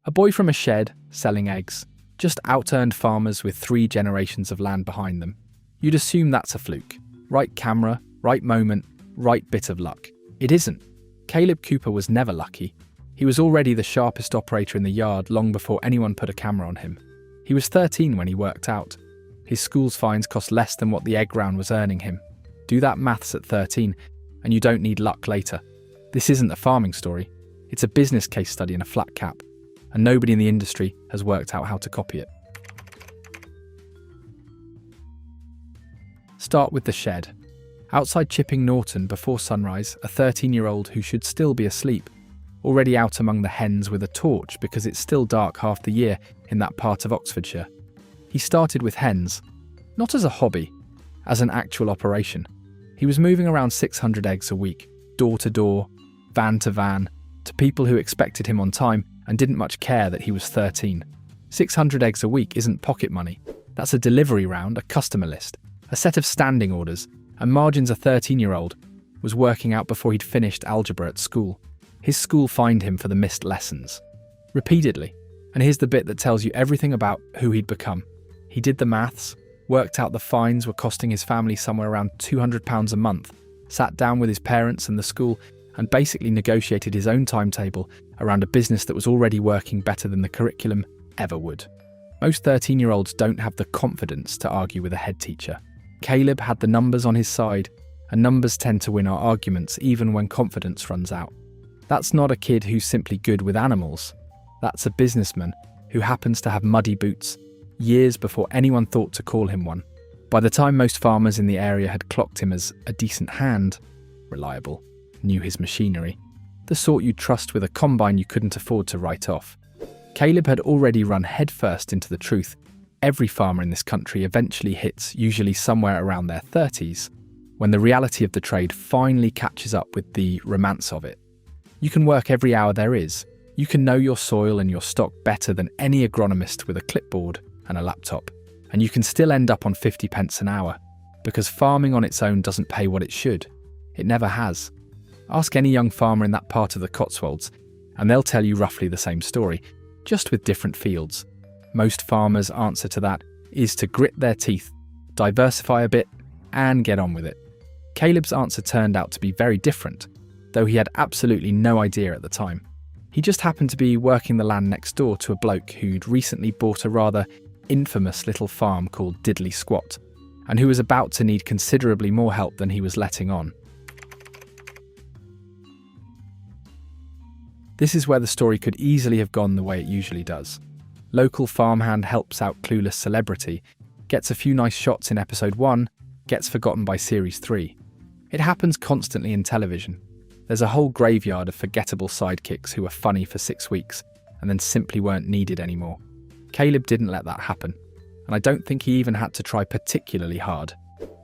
A boy from a shed, selling eggs. Just out-earned farmers with 3 generations of land behind them. You'd assume that's a fluke. Right camera, right moment, right bit of luck. It isn't. Kaleb Cooper was never lucky. He was already the sharpest operator in the yard long before anyone put a camera on him. He was 13 when he worked out. His school's fines cost less than what the egg round was earning him. Do that maths at 13, and you don't need luck later. This isn't a farming story. It's a business case study in a flat cap, and nobody in the industry has worked out how to copy it. Start with the shed. Outside Chipping Norton before sunrise, a 13-year-old who should still be asleep, already out among the hens with a torch because it's still dark half the year in that part of Oxfordshire. He started with hens, not as a hobby, as an actual operation. He was moving around 600 eggs a week, door to door, van to van, to people who expected him on time and didn't much care that he was 13. 600 eggs a week isn't pocket money. That's a delivery round, a customer list, a set of standing orders, and margins a 13-year-old was working out before he'd finished algebra at school. His school fined him for the missed lessons. Repeatedly. And here's the bit that tells you everything about who he'd become. He did the maths, worked out the fines were costing his family somewhere around £200 a month, sat down with his parents and the school, and basically negotiated his own timetable around a business that was already working better than the curriculum ever would. Most 13-year-olds don't have the confidence to argue with a head teacher. Kaleb had the numbers on his side, and numbers tend to win our arguments even when confidence runs out. That's not a kid who's simply good with animals. That's a businessman who happens to have muddy boots, years before anyone thought to call him one. By the time most farmers in the area had clocked him as a decent hand, reliable, knew his machinery, the sort you'd trust with a combine you couldn't afford to write off, Kaleb had already run headfirst into the truth. Every farmer in this country eventually hits, usually somewhere around their 30s, when the reality of the trade finally catches up with the romance of it. You can work every hour there is. You can know your soil and your stock better than any agronomist with a clipboard and a laptop, and you can still end up on 50 pence an hour, because farming on its own doesn't pay what it should. It never has. Ask any young farmer in that part of the Cotswolds, and they'll tell you roughly the same story, just with different fields. Most farmers' answer to that is to grit their teeth, diversify a bit, and get on with it. Kaleb's answer turned out to be very different, though he had absolutely no idea at the time. He just happened to be working the land next door to a bloke who'd recently bought a rather infamous little farm called Diddley Squat, and who was about to need considerably more help than he was letting on. This is where the story could easily have gone the way it usually does. Local farmhand helps out clueless celebrity, gets a few nice shots in episode 1, gets forgotten by series 3. It happens constantly in television. There's a whole graveyard of forgettable sidekicks who were funny for 6 weeks and then simply weren't needed anymore. Kaleb didn't let that happen, and I don't think he even had to try particularly hard.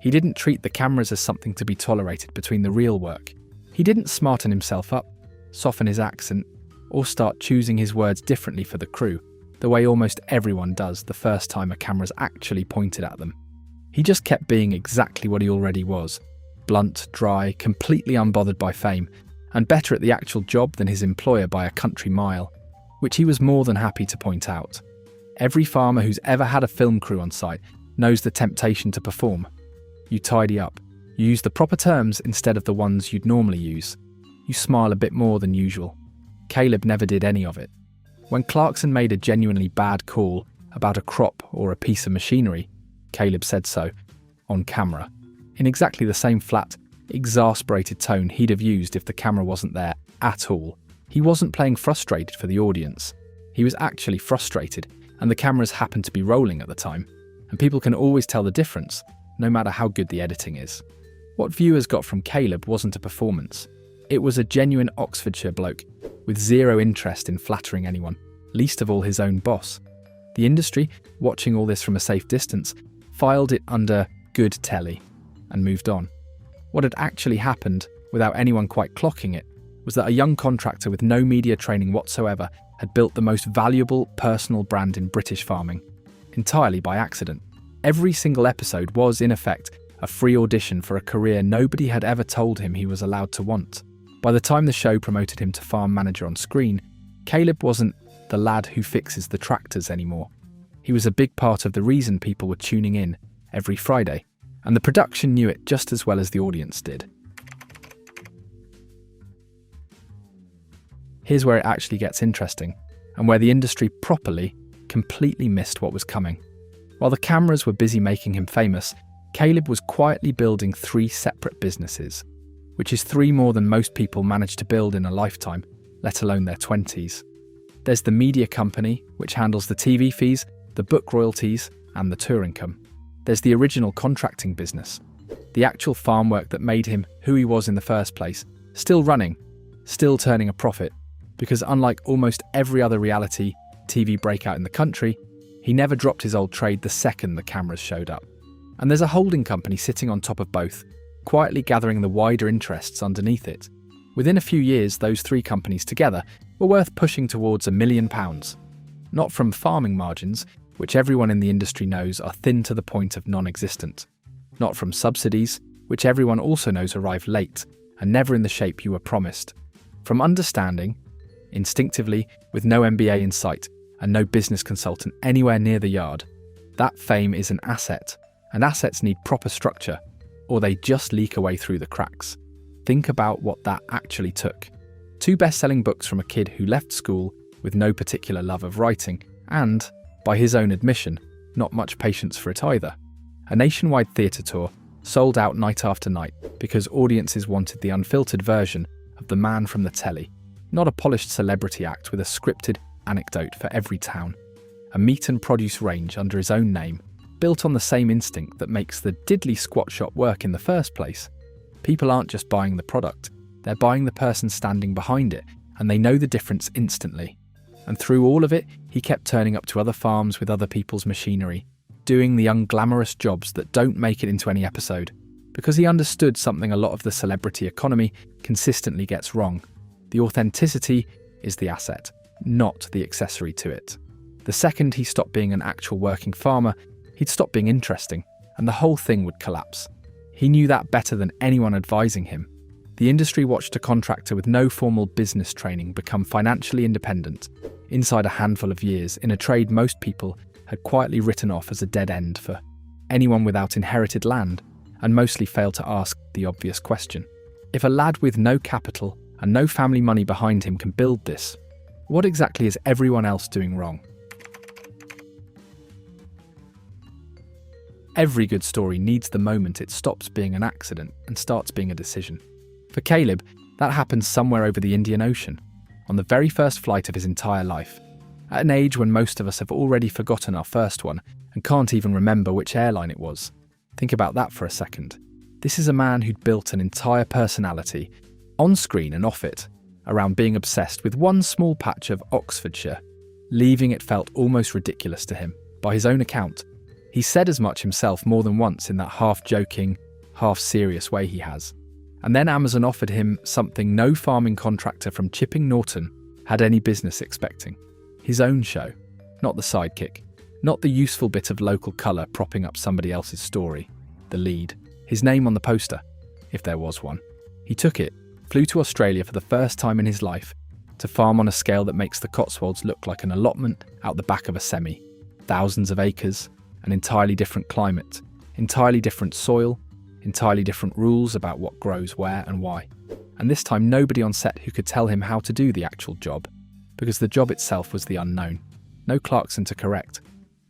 He didn't treat the cameras as something to be tolerated between the real work. He didn't smarten himself up, soften his accent, or start choosing his words differently for the crew, the way almost everyone does the first time a camera's actually pointed at them. He just kept being exactly what he already was. Blunt, dry, completely unbothered by fame, and better at the actual job than his employer by a country mile, which he was more than happy to point out. Every farmer who's ever had a film crew on site knows the temptation to perform. You tidy up. You use the proper terms instead of the ones you'd normally use. You smile a bit more than usual. Kaleb never did any of it. When Clarkson made a genuinely bad call about a crop or a piece of machinery, Kaleb said so, on camera, in exactly the same flat, exasperated tone he'd have used if the camera wasn't there at all. He wasn't playing frustrated for the audience. He was actually frustrated, and the cameras happened to be rolling at the time, and people can always tell the difference, no matter how good the editing is. What viewers got from Kaleb wasn't a performance. It was a genuine Oxfordshire bloke, with zero interest in flattering anyone, least of all his own boss. The industry, watching all this from a safe distance, filed it under good telly, and moved on. What had actually happened, without anyone quite clocking it, was that a young contractor with no media training whatsoever had built the most valuable personal brand in British farming, entirely by accident. Every single episode was, in effect, a free audition for a career nobody had ever told him he was allowed to want. By the time the show promoted him to farm manager on screen, Kaleb wasn't the lad who fixes the tractors anymore. He was a big part of the reason people were tuning in every Friday, and the production knew it just as well as the audience did. Here's where it actually gets interesting, and where the industry completely missed what was coming. While the cameras were busy making him famous, Kaleb was quietly building 3 separate businesses, which is 3 more than most people manage to build in a lifetime, let alone their 20s. There's the media company, which handles the TV fees, the book royalties, and the tour income. There's the original contracting business, the actual farm work that made him who he was in the first place, still running, still turning a profit, because unlike almost every other reality TV breakout in the country, he never dropped his old trade the second the cameras showed up. And there's a holding company sitting on top of both, quietly gathering the wider interests underneath it. Within a few years, those 3 companies together were worth pushing towards £1 million. Not from farming margins, which everyone in the industry knows are thin to the point of non-existent. Not from subsidies, which everyone also knows arrive late and never in the shape you were promised. From understanding, instinctively, with no MBA in sight and no business consultant anywhere near the yard, that fame is an asset, and assets need proper structure, or they just leak away through the cracks. Think about what that actually took. 2 best-selling books from a kid who left school with no particular love of writing and, by his own admission, not much patience for it either. A nationwide theatre tour sold out night after night because audiences wanted the unfiltered version of the man from the telly, not a polished celebrity act with a scripted anecdote for every town. A meat and produce range under his own name, built on the same instinct that makes the diddly squat shop work in the first place. People aren't just buying the product, they're buying the person standing behind it, and they know the difference instantly. And through all of it, he kept turning up to other farms with other people's machinery, doing the unglamorous jobs that don't make it into any episode, because he understood something a lot of the celebrity economy consistently gets wrong. The authenticity is the asset, not the accessory to it. The second he stopped being an actual working farmer, he'd stop being interesting, and the whole thing would collapse. He knew that better than anyone advising him. The industry watched a contractor with no formal business training become financially independent inside a handful of years in a trade most people had quietly written off as a dead end for anyone without inherited land, and mostly failed to ask the obvious question. If a lad with no capital and no family money behind him can build this, what exactly is everyone else doing wrong? Every good story needs the moment it stops being an accident and starts being a decision. For Kaleb, that happened somewhere over the Indian Ocean, on the very first flight of his entire life, at an age when most of us have already forgotten our first one and can't even remember which airline it was. Think about that for a second. This is a man who'd built an entire personality, on screen and off it, around being obsessed with one small patch of Oxfordshire, leaving it felt almost ridiculous to him, by his own account. He said as much himself more than once in that half-joking, half-serious way he has. And then Amazon offered him something no farming contractor from Chipping Norton had any business expecting. His own show, not the sidekick, not the useful bit of local colour propping up somebody else's story, the lead, his name on the poster, if there was one. He took it, flew to Australia for the first time in his life, to farm on a scale that makes the Cotswolds look like an allotment out the back of a semi. Thousands of acres, an entirely different climate, entirely different soil, entirely different rules about what grows where and why. And this time nobody on set who could tell him how to do the actual job, because the job itself was the unknown. No Clarkson to correct,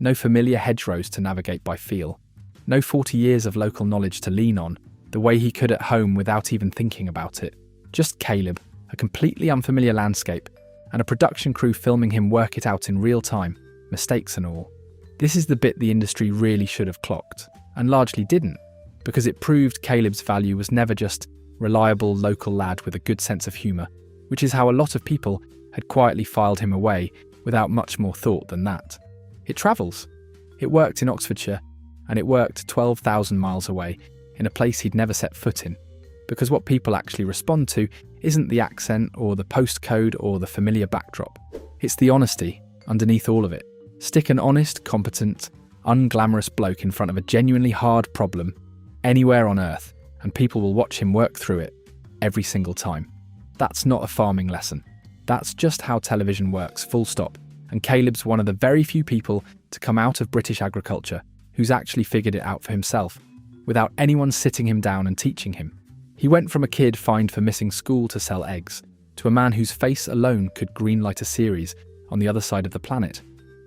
no familiar hedgerows to navigate by feel, no 40 years of local knowledge to lean on, the way he could at home without even thinking about it. Just Kaleb, a completely unfamiliar landscape, and a production crew filming him work it out in real time, mistakes and all. This is the bit the industry really should have clocked, and largely didn't, because it proved Kaleb's value was never just reliable local lad with a good sense of humour, which is how a lot of people had quietly filed him away without much more thought than that. It travels. It worked in Oxfordshire, and it worked 12,000 miles away in a place he'd never set foot in, because what people actually respond to isn't the accent or the postcode or the familiar backdrop. It's the honesty underneath all of it. Stick an honest, competent, unglamorous bloke in front of a genuinely hard problem anywhere on earth, and people will watch him work through it every single time. That's not a farming lesson. That's just how television works, full stop. and Kaleb's one of the very few people to come out of British agriculture who's actually figured it out for himself, without anyone sitting him down and teaching him. He went from a kid fined for missing school to sell eggs, to a man whose face alone could greenlight a series on the other side of the planet.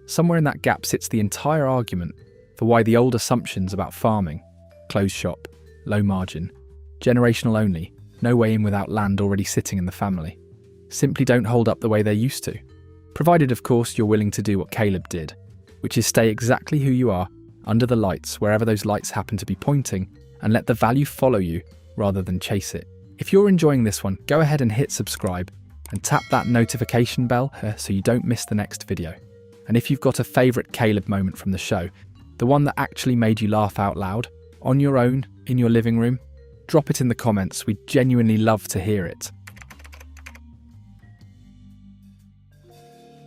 Somewhere in that gap sits the entire argument for why the old assumptions about farming, closed shop, low margin, generational only, no way in without land already sitting in the family, simply don't hold up the way they used to. Provided, of course, you're willing to do what Kaleb did, which is stay exactly who you are, under the lights, wherever those lights happen to be pointing, and let the value follow you rather than chase it. If you're enjoying this one, go ahead and hit subscribe and tap that notification bell so you don't miss the next video. And if you've got a favourite Kaleb moment from the show, the one that actually made you laugh out loud, on your own, in your living room, drop it in the comments. We'd genuinely love to hear it.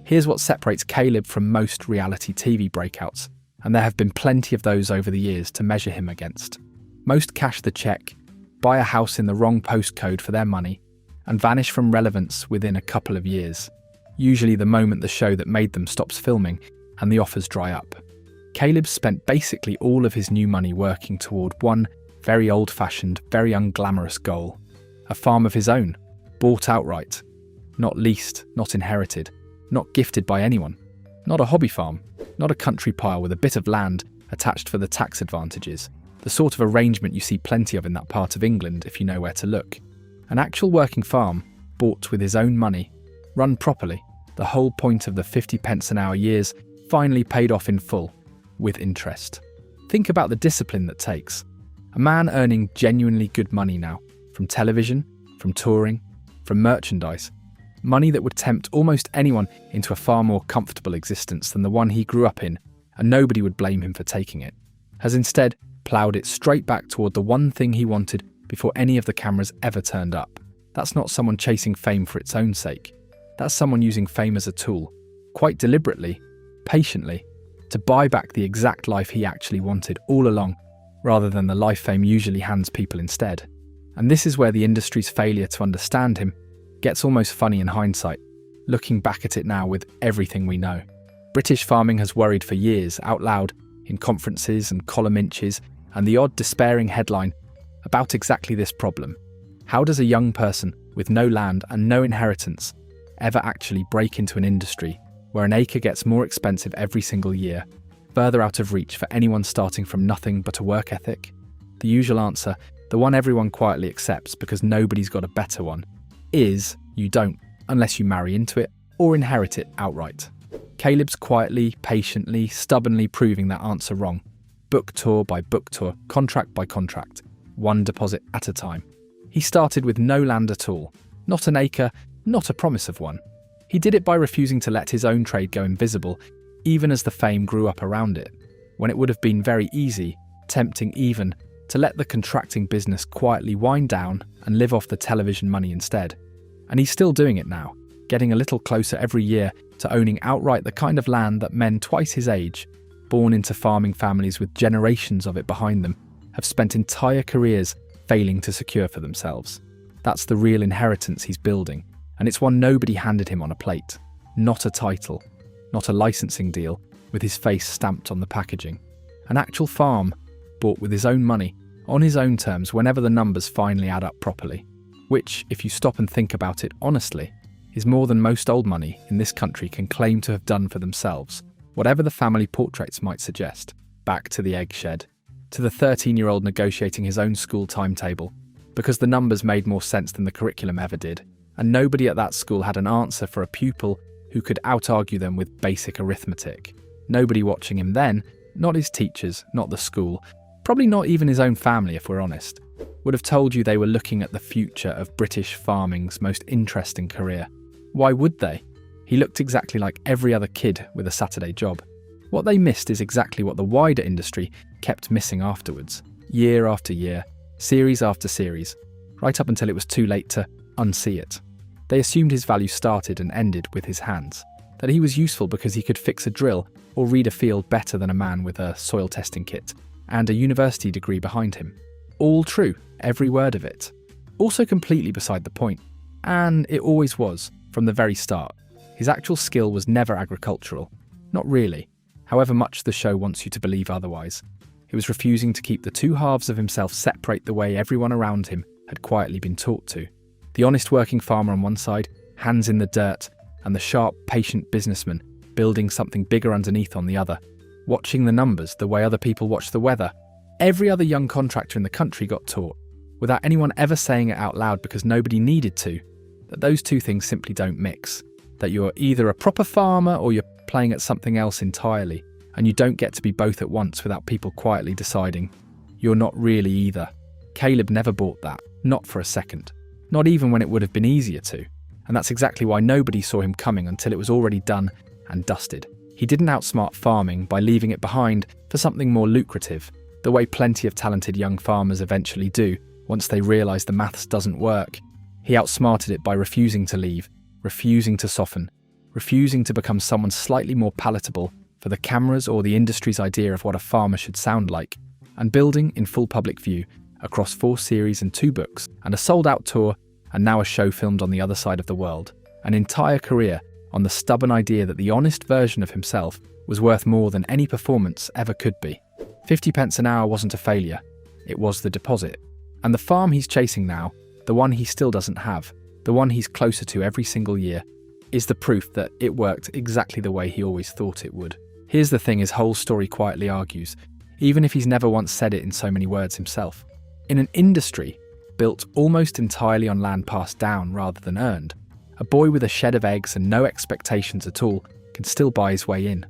Here's what separates Kaleb from most reality TV breakouts, and there have been plenty of those over the years to measure him against. Most cash the cheque, buy a house in the wrong postcode for their money, and vanish from relevance within a couple of years, usually the moment the show that made them stops filming and the offers dry up. Kaleb spent basically all of his new money working toward one very old-fashioned, very unglamorous goal: a farm of his own, bought outright, not leased, not inherited, not gifted by anyone, not a hobby farm, not a country pile with a bit of land attached for the tax advantages, the sort of arrangement you see plenty of in that part of England if you know where to look. An actual working farm, bought with his own money, run properly, the whole point of the 50 pence an hour years finally paid off in full, with interest. Think about the discipline that takes. A man earning genuinely good money now, from television, from touring, from merchandise, money that would tempt almost anyone into a far more comfortable existence than the one he grew up in, and nobody would blame him for taking it, has instead ploughed it straight back toward the one thing he wanted before any of the cameras ever turned up. That's not someone chasing fame for its own sake. That's someone using fame as a tool, quite deliberately, patiently, to buy back the exact life he actually wanted all along, rather than the life fame usually hands people instead. And this is where the industry's failure to understand him gets almost funny in hindsight, looking back at it now with everything we know. British farming has worried for years, out loud, in conferences and column inches, and the odd despairing headline about exactly this problem. How does a young person with no land and no inheritance ever actually break into an industry where an acre gets more expensive every single year, further out of reach for anyone starting from nothing but a work ethic? The usual answer, the one everyone quietly accepts because nobody's got a better one, is you don't, unless you marry into it or inherit it outright. Kaleb's quietly, patiently, stubbornly proving that answer wrong, book tour by book tour, contract by contract, one deposit at a time. He started with no land at all, not an acre, not a promise of one. He did it by refusing to let his own trade go invisible, even as the fame grew up around it, when it would have been very easy, tempting even, to let the contracting business quietly wind down and live off the television money instead. And he's still doing it now, getting a little closer every year to owning outright the kind of land that men twice his age, born into farming families with generations of it behind them, have spent entire careers failing to secure for themselves. That's the real inheritance he's building, and it's one nobody handed him on a plate. Not a title, not a licensing deal with his face stamped on the packaging. An actual farm, bought with his own money, on his own terms whenever the numbers finally add up properly. Which, if you stop and think about it honestly, is more than most old money in this country can claim to have done for themselves, whatever the family portraits might suggest. Back to the egg shed, to the 13-year-old negotiating his own school timetable, because the numbers made more sense than the curriculum ever did, and nobody at that school had an answer for a pupil who could out-argue them with basic arithmetic. Nobody watching him then, not his teachers, not the school, probably not even his own family if we're honest, would have told you they were looking at the future of British farming's most interesting career. Why would they? He looked exactly like every other kid with a Saturday job. What they missed is exactly what the wider industry kept missing afterwards, year after year, series after series, right up until it was too late to unsee it. They assumed his value started and ended with his hands, that he was useful because he could fix a drill or read a field better than a man with a soil testing kit and a university degree behind him. All true, every word of it. Also completely beside the point, and it always was, from the very start. His actual skill was never agricultural. Not really, however much the show wants you to believe otherwise. It was refusing to keep the two halves of himself separate the way everyone around him had quietly been taught to. The honest working farmer on one side, hands in the dirt, and the sharp, patient businessman building something bigger underneath on the other, watching the numbers the way other people watch the weather. Every other young contractor in the country got taught, without anyone ever saying it out loud because nobody needed to, that those two things simply don't mix. That you're either a proper farmer or you're playing at something else entirely, and you don't get to be both at once without people quietly deciding you're not really either. Kaleb never bought that, not for a second. Not even when it would have been easier to. And that's exactly why nobody saw him coming until it was already done and dusted. He didn't outsmart farming by leaving it behind for something more lucrative, the way plenty of talented young farmers eventually do once they realise the maths doesn't work. He outsmarted it by refusing to leave, refusing to soften, refusing to become someone slightly more palatable for the cameras or the industry's idea of what a farmer should sound like, and building in full public view across 4 series and 2 books, and a sold-out tour, and now a show filmed on the other side of the world. An entire career on the stubborn idea that the honest version of himself was worth more than any performance ever could be. 50 pence an hour wasn't a failure, it was the deposit. And the farm he's chasing now, the one he still doesn't have, the one he's closer to every single year, is the proof that it worked exactly the way he always thought it would. Here's the thing his whole story quietly argues, even if he's never once said it in so many words himself. In an industry built almost entirely on land passed down rather than earned, a boy with a shed of eggs and no expectations at all can still buy his way in.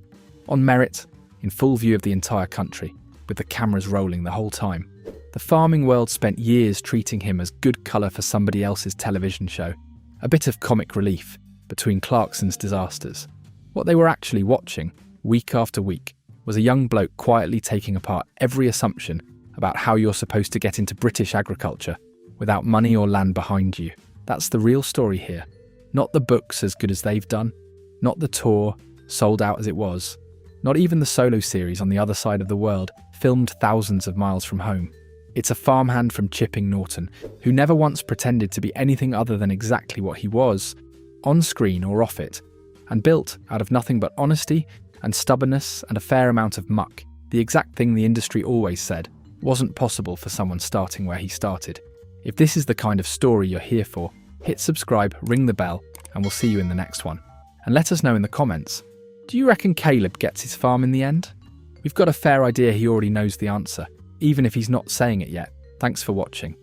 On merit, in full view of the entire country, with the cameras rolling the whole time. The farming world spent years treating him as good colour for somebody else's television show, a bit of comic relief between Clarkson's disasters. What they were actually watching, week after week, was a young bloke quietly taking apart every assumption about how you're supposed to get into British agriculture without money or land behind you. That's the real story here. Not the books as good as they've done, not the tour, sold out as it was, not even the solo series on the other side of the world, filmed thousands of miles from home. It's a farmhand from Chipping Norton, who never once pretended to be anything other than exactly what he was, on screen or off it, and built out of nothing but honesty and stubbornness and a fair amount of muck, the exact thing the industry always said wasn't possible for someone starting where he started. If this is the kind of story you're here for, hit subscribe, ring the bell, and we'll see you in the next one. And let us know in the comments, do you reckon Kaleb gets his farm in the end? We've got a fair idea he already knows the answer, even if he's not saying it yet. Thanks for watching.